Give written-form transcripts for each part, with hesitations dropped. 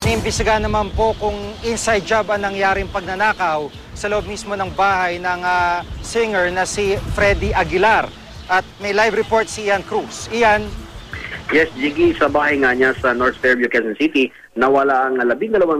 iniimbestigahan naman po kung inside job ang nangyaring pagnanakaw sa loob mismo ng bahay ng singer na si Freddy Aguilar. At may live report si Ian Cruz. Ian? Yes, Jiggy, sa bahay nga niya sa North Fairview, Quezon City, nawala ang $12,000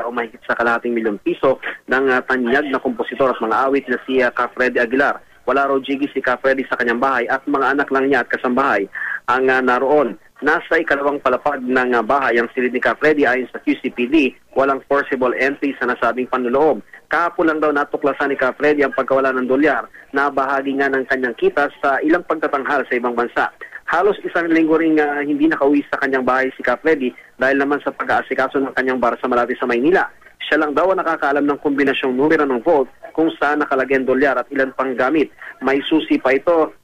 o mahigit sa ₱1,000,000 ng tanyag na kompositor at mga awit na si Freddy Aguilar. Wala raw, Jiggy, si Freddy sa kanyang bahay at mga anak lang niya at kasambahay ang naroon. Nasa ikalawang palapag ng bahay ang silid ni Freddy ayon sa QCPD, walang forcible entry sa nasabing panloloob. Kahapon lang daw natuklasan ni Freddy ang pagkawala ng dolyar na bahagi nga ng kanyang kita sa ilang pagtatanghal sa ibang bansa. Halos isang linggo ring hindi nakauwi sa kanyang bahay si Freddy dahil naman sa pag-aasikaso ng kanyang bar sa Malate sa Maynila. Siya lang daw ang nakakaalam ng kombinasyong numero ng vault kung saan nakalagay ang dolyar at ilan pang gamit. May susi pa ito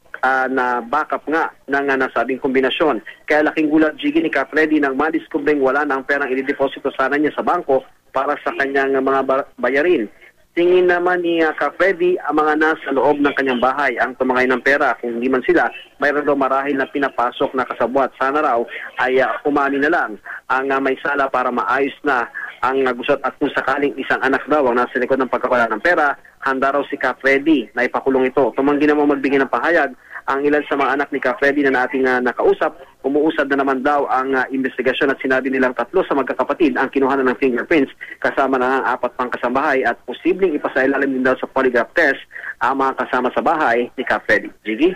na backup nga ng nasabing kombinasyon. Kaya laking gulat, Jiggy, ni Freddy nang madiskubring wala na ang perang inideposito sana niya sa bangko para sa kanyang mga bayarin. Tingin naman ni Freddy ang mga nasa loob ng kanyang bahay ang tumangay ng pera. Kung hindi man sila, mayroon daw marahil na pinapasok na kasabwat. Sana raw ay umani na lang ang may sala para maayos na ang gusot at kung sakaling isang anak daw ang nasa likod ng pagkawala ng pera, handa raw si Freddy na ipakulong ito. Tumanggi naman magbigay ng pahayag ang ilan sa mga anak ni Freddy na nating nakausap. Umuusad na naman daw ang investigasyon at sinabi nilang 3 sa magkakapatid ang kinuhanan ng fingerprints kasama na ang 4 pang kasambahay at posibleng ipasailalim din daw sa polygraph test ang mga kasama sa bahay ni Freddy. Jiggy?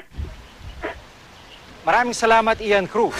Maraming salamat, Ian Cruz.